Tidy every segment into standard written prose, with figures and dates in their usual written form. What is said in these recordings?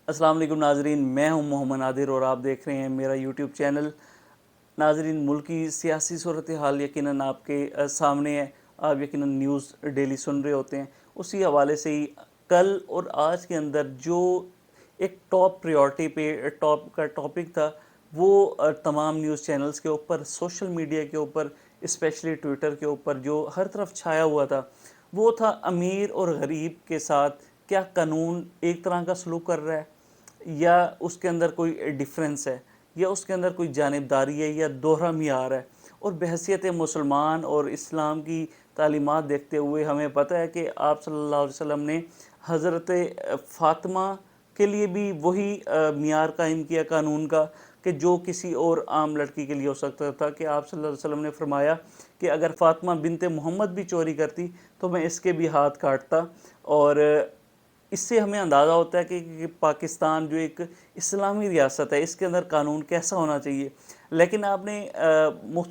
السلام علیکم ناظرین، میں ہوں محمد نادر اور آپ دیکھ رہے ہیں میرا یوٹیوب چینل۔ ناظرین، ملک کی سیاسی صورتحال یقیناً آپ کے سامنے ہے، آپ یقیناً نیوز ڈیلی سن رہے ہوتے ہیں۔ اسی حوالے سے ہی کل اور آج کے اندر جو ایک ٹاپ پریورٹی پہ ٹاپ کا ٹاپک تھا، وہ تمام نیوز چینلز کے اوپر، سوشل میڈیا کے اوپر، اسپیشلی ٹویٹر کے اوپر جو ہر طرف چھایا ہوا تھا، وہ تھا امیر اور غریب کے ساتھ کیا قانون ایک طرح کا سلوک کر رہا ہے، یا اس کے اندر کوئی ڈیفرنس ہے، یا اس کے اندر کوئی جانبداری ہے، یا دوہرا معیار ہے۔ اور بحیثیت مسلمان اور اسلام کی تعلیمات دیکھتے ہوئے ہمیں پتہ ہے کہ آپ صلی اللہ علیہ وسلم نے حضرت فاطمہ کے لیے بھی وہی معیار قائم کیا قانون کا کہ جو کسی اور عام لڑکی کے لیے ہو سکتا تھا، کہ آپ صلی اللہ علیہ وسلم نے فرمایا کہ اگر فاطمہ بنت محمد بھی چوری کرتی تو میں اس کے بھی ہاتھ کاٹتا۔ اور اس سے ہمیں اندازہ ہوتا ہے کہ پاکستان جو ایک اسلامی ریاست ہے، اس کے اندر قانون کیسا ہونا چاہیے۔ لیکن آپ نے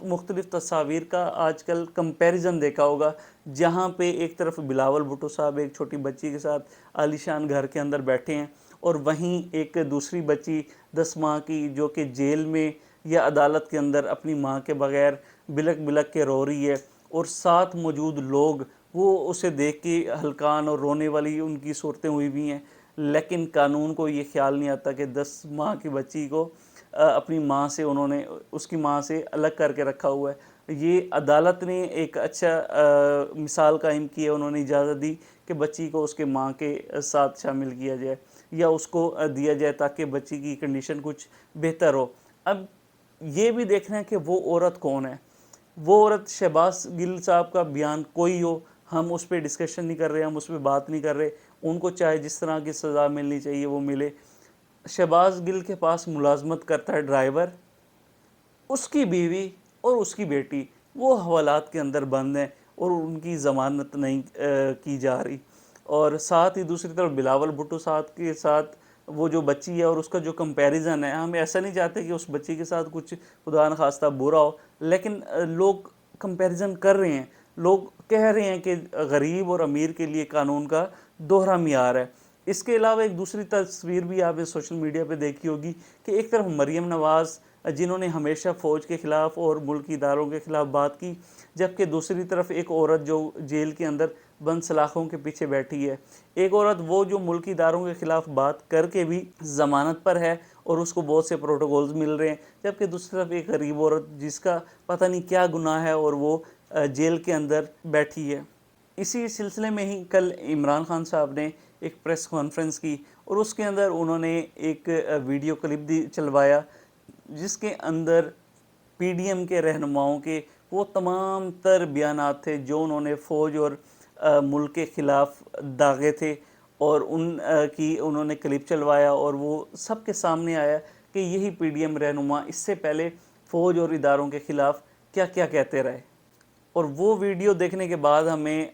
مختلف تصاویر کا آج کل کمپیریزن دیکھا ہوگا، جہاں پہ ایک طرف بلاول بھٹو صاحب ایک چھوٹی بچی کے ساتھ عالیشان گھر کے اندر بیٹھے ہیں، اور وہیں ایک دوسری بچی 10 ماہ کی جو کہ جیل میں یا عدالت کے اندر اپنی ماں کے بغیر بلک بلک کے رو رہی ہے، اور ساتھ موجود لوگ وہ اسے دیکھ کے ہلکان اور رونے والی ان کی صورتیں ہوئی بھی ہیں۔ لیکن قانون کو یہ خیال نہیں آتا کہ 10 ماہ کی بچی کو اپنی ماں سے انہوں نے اس کی ماں سے الگ کر کے رکھا ہوا ہے۔ یہ عدالت نے ایک اچھا مثال قائم کی ہے، انہوں نے اجازت دی کہ بچی کو اس کے ماں کے ساتھ شامل کیا جائے یا اس کو دیا جائے تاکہ بچی کی کنڈیشن کچھ بہتر ہو۔ اب یہ بھی دیکھنا ہے کہ وہ عورت کون ہے۔ وہ عورت شہباز گل صاحب کا بیان کوئی ہو، ہم اس پہ ڈسکشن نہیں کر رہے، ہم اس پہ بات نہیں کر رہے، ان کو چاہے جس طرح کی سزا ملنی چاہیے وہ ملے۔ شہباز گل کے پاس ملازمت کرتا ہے ڈرائیور، اس کی بیوی اور اس کی بیٹی وہ حوالات کے اندر بند ہیں اور ان کی ضمانت نہیں کی جا رہی۔ اور ساتھ ہی دوسری طرف بلاول بھٹو صاحب کے ساتھ وہ جو بچی ہے اور اس کا جو کمپیریزن ہے، ہم ایسا نہیں چاہتے کہ اس بچی کے ساتھ کچھ خدا نخواستہ برا ہو، لیکن لوگ کمپیریزن کر رہے ہیں، لوگ کہہ رہے ہیں کہ غریب اور امیر کے لیے قانون کا دوہرا معیار ہے۔ اس کے علاوہ ایک دوسری تصویر بھی آپ نے سوشل میڈیا پہ دیکھی ہوگی کہ ایک طرف مریم نواز جنہوں نے ہمیشہ فوج کے خلاف اور ملکی اداروں کے خلاف بات کی، جبکہ دوسری طرف ایک عورت جو جیل کے اندر بند سلاخوں کے پیچھے بیٹھی ہے، ایک عورت وہ جو ملکی اداروں کے خلاف بات کر کے بھی ضمانت پر ہے اور اس کو بہت سے پروٹوکولز مل رہے ہیں، جبکہ دوسری طرف ایک غریب عورت جس کا پتہ نہیں کیا گناہ ہے اور وہ جیل کے اندر بیٹھی ہے۔ اسی سلسلے میں ہی کل عمران خان صاحب نے ایک پریس کانفرنس کی اور اس کے اندر انہوں نے ایک ویڈیو کلپ چلوایا جس کے اندر پی ڈی ایم کے رہنماؤں کے وہ تمام تر بیانات تھے جو انہوں نے فوج اور ملک کے خلاف داغے تھے، اور ان کی انہوں نے کلپ چلوایا اور وہ سب کے سامنے آیا کہ یہی پی ڈی ایم رہنما اس سے پہلے فوج اور اداروں کے خلاف کیا کیا کہتے رہے۔ اور وہ ویڈیو دیکھنے کے بعد ہمیں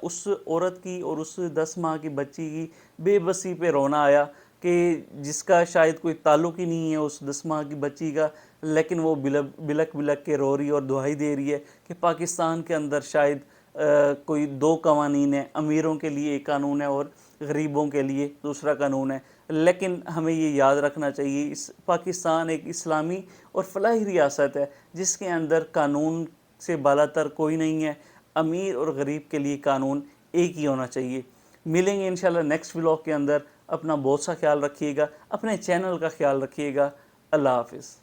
اس عورت کی اور اس 10 ماہ کی بچی کی بے بسی پہ رونا آیا کہ جس کا شاید کوئی تعلق ہی نہیں ہے اس 10 ماہ کی بچی کا، لیکن وہ بلک بلک کے رو رہی اور دہائی دے رہی ہے کہ پاکستان کے اندر شاید کوئی دو قوانین ہیں، امیروں کے لیے ایک قانون ہے اور غریبوں کے لیے دوسرا قانون ہے۔ لیکن ہمیں یہ یاد رکھنا چاہیے پاکستان ایک اسلامی اور فلاحی ریاست ہے جس کے اندر قانون سے بالا تر کوئی نہیں ہے، امیر اور غریب کے لیے قانون ایک ہی ہونا چاہیے۔ ملیں گے انشاءاللہ نیکسٹ ولاگ کے اندر، اپنا بہت سا خیال رکھیے گا، اپنے چینل کا خیال رکھیے گا۔ اللہ حافظ۔